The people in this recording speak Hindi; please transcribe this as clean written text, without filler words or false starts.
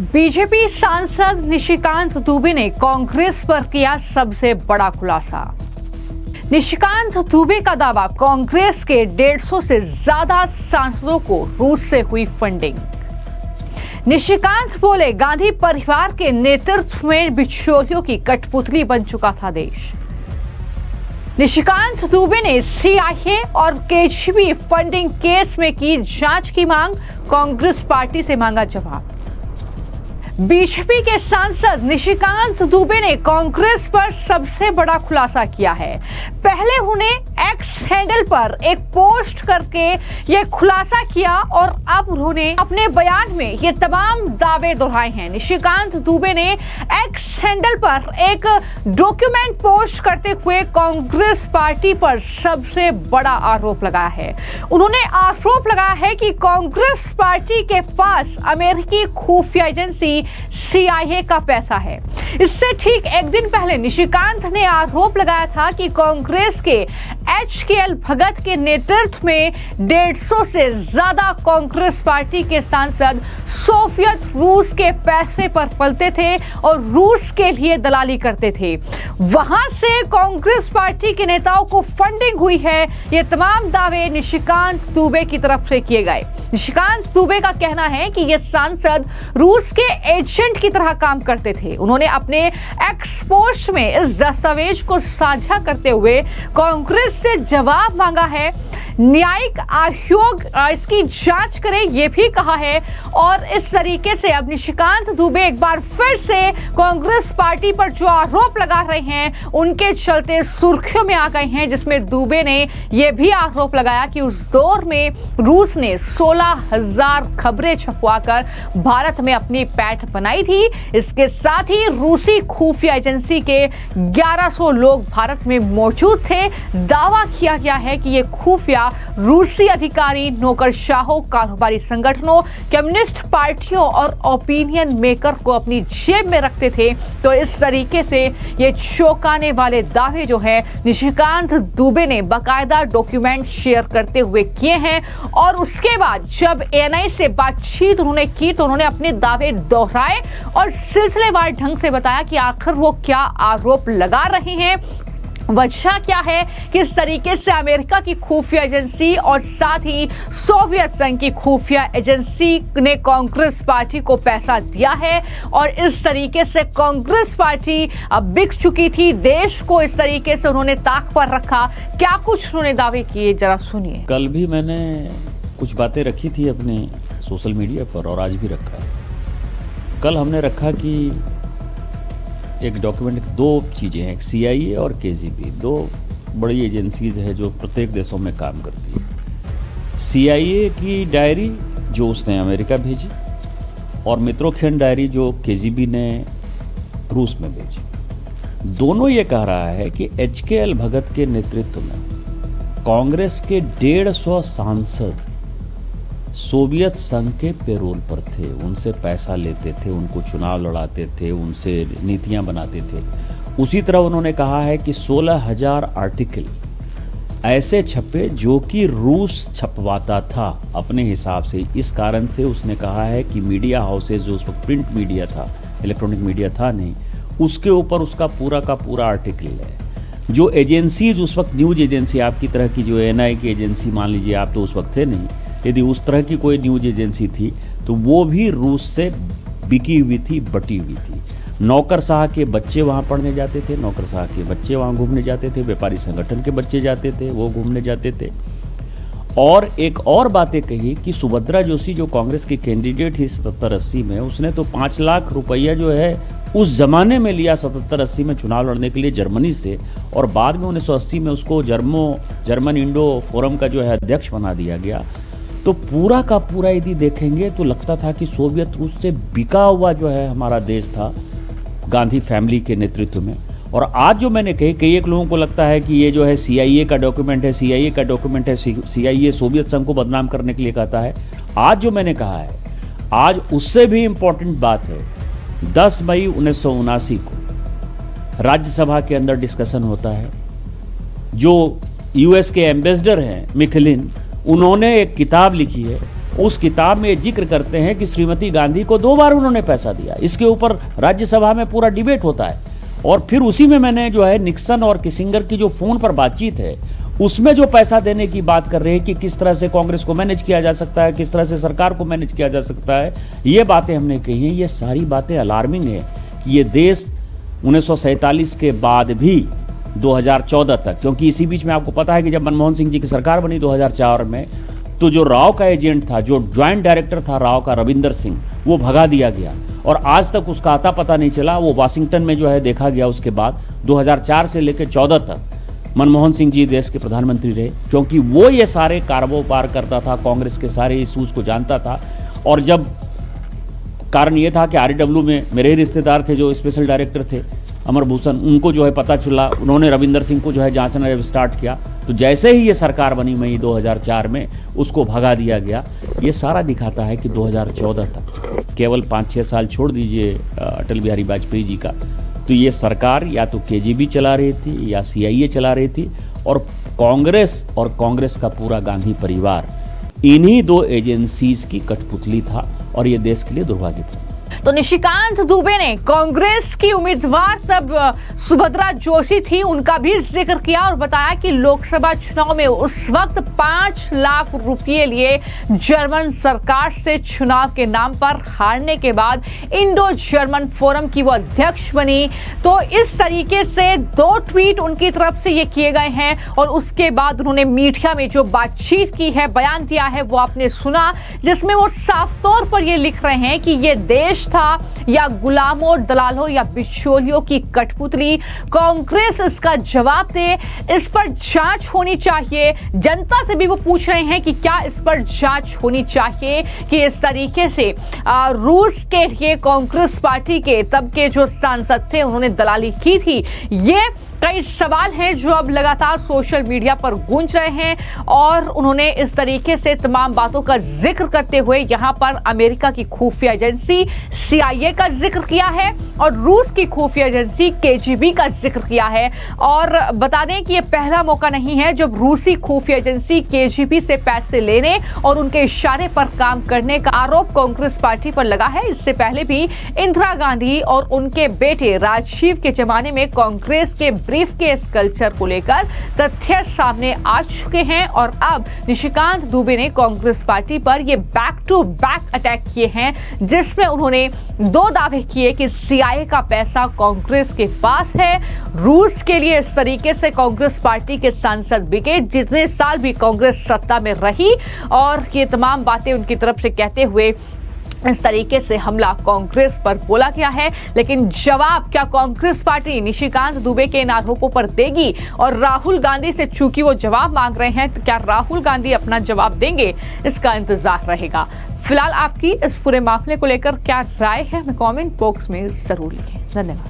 बीजेपी सांसद निशिकांत दुबे ने कांग्रेस पर किया सबसे बड़ा खुलासा। निशिकांत दुबे का दावा, कांग्रेस के 150 से ज्यादा सांसदों को रूस से हुई फंडिंग। निशिकांत बोले, गांधी परिवार के नेतृत्व में बिचौलियों की कठपुतली बन चुका था देश। निशिकांत दुबे ने सीआईए और केजीबी फंडिंग केस में की जांच की मांग, कांग्रेस पार्टी से मांगा जवाब। बीजेपी के सांसद निशिकांत दुबे ने कांग्रेस पर सबसे बड़ा खुलासा किया है। पहले उन्हें एक्स हैंडल पर एक पोस्ट करके यह खुलासा किया और अब उन्होंने अपने बयान में ये तमाम दावे दोहराए हैं। निशिकांत दुबे ने एक्स हैंडल पर एक डॉक्यूमेंट पोस्ट करते हुए कांग्रेस पार्टी पर सबसे बड़ा आरोप लगाया है। उन्होंने आरोप लगाया है कि कांग्रेस पार्टी के पास अमेरिकी खुफिया एजेंसी सीआईए का पैसा है। इससे ठीक एक दिन पहले निशिकांत ने आरोप लगाया था कि कांग्रेस के एचकेएल भगत के नेतृत्व में 150 से ज्यादा कांग्रेस पार्टी के सांसद सोवियत रूस के पैसे पर पलते थे और रूस के लिए दलाली करते थे। वहां से कांग्रेस पार्टी के नेताओं को फंडिंग हुई है। ये तमाम दावे निशिकांत दुबे की तरफ से किए गए। निशिकांत दुबे का कहना है कि ये सांसद रूस के एजेंट की तरह काम करते थे। उन्होंने अपने एक्स पोस्ट में इस दस्तावेज को साझा करते हुए कांग्रेस से जवाब मांगा है। न्यायिक आयोग इसकी जांच करे, यह भी कहा है। और इस तरीके से अब निशिकांत दुबे एक बार फिर से कांग्रेस पार्टी पर जो आरोप लगा रहे हैं उनके चलते सुर्खियों में आ गए हैं, जिसमें दुबे ने यह भी आरोप लगाया कि उस दौर में रूस ने 16,000 खबरें छपवाकर भारत में अपनी पैठ बनाई थी। इसके साथ ही रूसी खुफिया एजेंसी के 1100 लोग भारत में मौजूद थे। दावा किया गया है कि ये खुफिया रूसी अधिकारी नौकरशाहों, कारोबारी संगठनों, कम्युनिस्ट पार्टियों और ओपिनियन मेकर को अपनी जेब में रखते थे। तो इस तरीके से ये चौंकाने वाले दावे जो है निशिकांत दुबे ने बाकायदा डॉक्यूमेंट शेयर करते हुए किए हैं। और उसके बाद जब एएनआई से बातचीत उन्होंने की तो उन्होंने अपने दावे दोहराए और सिलसिलेवार ढंग से बताया कि आखिर वो क्या आरोप लगा रहे हैं, वजह क्या है, किस तरीके से अमेरिका की खुफिया एजेंसी और साथ ही सोवियत संघ की खुफिया एजेंसी ने कांग्रेस पार्टी को पैसा दिया है। और इस तरीके से कांग्रेस पार्टी अब बिक चुकी थी। देश को इस तरीके से उन्होंने ताक पर रखा। क्या कुछ उन्होंने दावे किए, जरा सुनिए। कल भी मैंने कुछ बातें रखी थी अपने सोशल मीडिया पर और आज भी रखा है। कल हमने रखा कि एक डॉक्यूमेंट, दो चीज़ें हैं, एक सीआईए और केजीबी, दो बड़ी एजेंसीज है जो प्रत्येक देशों में काम करती है। सीआईए की डायरी जो उसने अमेरिका भेजी और मित्रोखंड डायरी जो केजीबी ने रूस में भेजी। दोनों ये कह रहा है कि एचकेएल भगत के नेतृत्व में कांग्रेस के 150 सांसद सोवियत संघ के पेरोल पर थे, उनसे पैसा लेते थे, उनको चुनाव लड़ाते थे, उनसे नीतियां बनाते थे। उसी तरह उन्होंने कहा है कि 16,000 आर्टिकल ऐसे छपे जो कि रूस छपवाता था अपने हिसाब से। इस कारण से उसने कहा है कि मीडिया हाउसेज जो उस वक्त प्रिंट मीडिया था, इलेक्ट्रॉनिक मीडिया था नहीं, उसके ऊपर उसका पूरा का पूरा आर्टिकल है। जो एजेंसीज उस वक्त, न्यूज एजेंसी आपकी तरह की, जो एएनआई की एजेंसी मान लीजिए, आप तो उस वक्त थे नहीं, यदि उस तरह की कोई न्यूज एजेंसी थी तो वो भी रूस से बिकी हुई थी, बटी हुई थी। नौकरशाह के बच्चे वहाँ पढ़ने जाते थे, नौकरशाह के बच्चे वहाँ घूमने जाते थे, व्यापारी संगठन के बच्चे जाते थे, वो घूमने जाते थे। और एक और बातें कही कि सुभद्रा जोशी जो कांग्रेस की कैंडिडेट थी 77-80 में, उसने तो 5 लाख रुपया जो है उस जमाने में लिया 77-80 में चुनाव लड़ने के लिए जर्मनी से, और बाद में 1980 में उसको जर्मन इंडो फोरम का जो है अध्यक्ष बना दिया गया। तो पूरा का पूरा यदि देखेंगे तो लगता था कि सोवियत रूस से बिका हुआ जो है हमारा देश था गांधी फैमिली के नेतृत्व में। और आज जो मैंने कही, कई एक लोगों को लगता है कि ये जो है सीआईए का डॉक्यूमेंट है, सीआईए का डॉक्यूमेंट है, सीआईए सोवियत संघ को बदनाम करने के लिए कहता है। आज जो मैंने कहा है, आज उससे भी इंपॉर्टेंट बात है। 10 मई 1979 को राज्यसभा के अंदर डिस्कशन होता है। जो यूएस के एम्बेसडर हैं मिखलिन, उन्होंने एक किताब लिखी है उस किताब में जिक्र करते हैं कि श्रीमती गांधी को 2 बार उन्होंने पैसा दिया। इसके ऊपर राज्यसभा में पूरा डिबेट होता है। और फिर उसी में मैंने जो है निक्सन और किसिंगर की जो फोन पर बातचीत है उसमें जो पैसा देने की बात कर रहे हैं कि किस तरह से कांग्रेस को मैनेज किया जा सकता है, किस तरह से सरकार को मैनेज किया जा सकता है, ये बातें हमने कही हैं। ये सारी बातें अलार्मिंग है कि ये देश 1947 के बाद भी 2014 तक, क्योंकि इसी बीच में आपको पता है कि जब मनमोहन सिंह जी की सरकार बनी 2004 में, तो जो राव का एजेंट था, जो ज्वाइंट डायरेक्टर था राव का, रविंदर सिंह, वो भगा दिया गया और आज तक उसका आता पता नहीं चला। वो वाशिंगटन में जो है देखा गया। उसके बाद 2004 से लेकर 14 तक मनमोहन सिंह जी देश के प्रधानमंत्री रहे, क्योंकि वो ये सारे कारोबार करता था, कांग्रेस के सारे इशूज को जानता था। और जब कारण ये था कि RW में मेरे रिश्तेदार थे जो स्पेशल डायरेक्टर थे अमर भूषण, उनको जो है पता चला, उन्होंने रविंदर सिंह को जो है जांचना जब स्टार्ट किया, तो जैसे ही ये सरकार बनी मई 2004 में, उसको भगा दिया गया। ये सारा दिखाता है कि 2014 तक, केवल 5-6 साल छोड़ दीजिए अटल बिहारी वाजपेयी जी का, तो ये सरकार या तो KGB चला रही थी या CIA चला रही थी। और कांग्रेस का पूरा गांधी परिवार इन्हीं 2 एजेंसीज की कठपुतली था और ये देश के लिए दुर्भाग्यपूर्ण। तो निशिकांत दुबे ने कांग्रेस की उम्मीदवार तब सुभद्रा जोशी थी, उनका भी जिक्र किया और बताया कि लोकसभा चुनाव में उस वक्त 5 लाख रुपए लिए जर्मन सरकार से चुनाव के नाम पर हारने के बाद इंडो जर्मन फोरम की वो अध्यक्ष बनी। तो इस तरीके से 2 ट्वीट उनकी तरफ से ये किए गए हैं और उसके बाद उन्होंने मीडिया में जो बातचीत की है, बयान दिया है, वो आपने सुना, जिसमें वो साफ तौर पर ये लिख रहे हैं कि ये देश था या गुलामों, दलालों या बिचौलियों की कठपुतली। कांग्रेस इसका जवाब दे, इस पर जांच होनी चाहिए। जनता से भी वो पूछ रहे हैं कि क्या इस पर जांच होनी चाहिए कि इस तरीके से रूस के लिए कांग्रेस पार्टी के तब के जो सांसद थे उन्होंने दलाली की थी। ये कई सवाल हैं जो अब लगातार सोशल मीडिया पर गूंज रहे हैं और उन्होंने इस तरीके से तमाम बातों का जिक्र करते हुए यहां पर अमेरिका की खुफिया एजेंसी CIA का जिक्र किया है और रूस की खुफिया एजेंसी KGB का जिक्र किया है। और बता दें कि यह पहला मौका नहीं है जब रूसी खुफिया एजेंसी KGB से पैसे लेने और उनके इशारे पर काम करने का आरोप कांग्रेस पार्टी पर लगा है। इससे पहले भी इंदिरा गांधी और उनके बेटे राजीव के जमाने में कांग्रेस के ब्रीफ केस कल्चर को लेकर तथ्य सामने आ चुके हैं और अब निशिकांत दुबे ने कांग्रेस पार्टी पर ये बैक टू बैक अटैक किए हैं, जिसमें उन्होंने 2 दावे किए कि CIA का पैसा कांग्रेस के पास है। रूस के लिए इस तरीके से कांग्रेस पार्टी के सांसद बिके जितने साल भी कांग्रेस सत्ता में रही, और ये तमाम बातें उनकी तरफ से कहते हुए इस तरीके से हमला कांग्रेस पर बोला गया है। लेकिन जवाब क्या कांग्रेस पार्टी निशिकांत दुबे के इन आरोपों पर देगी? और राहुल गांधी से चूंकि वो जवाब मांग रहे हैं, तो क्या राहुल गांधी अपना जवाब देंगे? इसका इंतजार रहेगा। फिलहाल आपकी इस पूरे मामले को लेकर क्या राय है, हमें कमेंट बॉक्स में जरूर लिखें। धन्यवाद।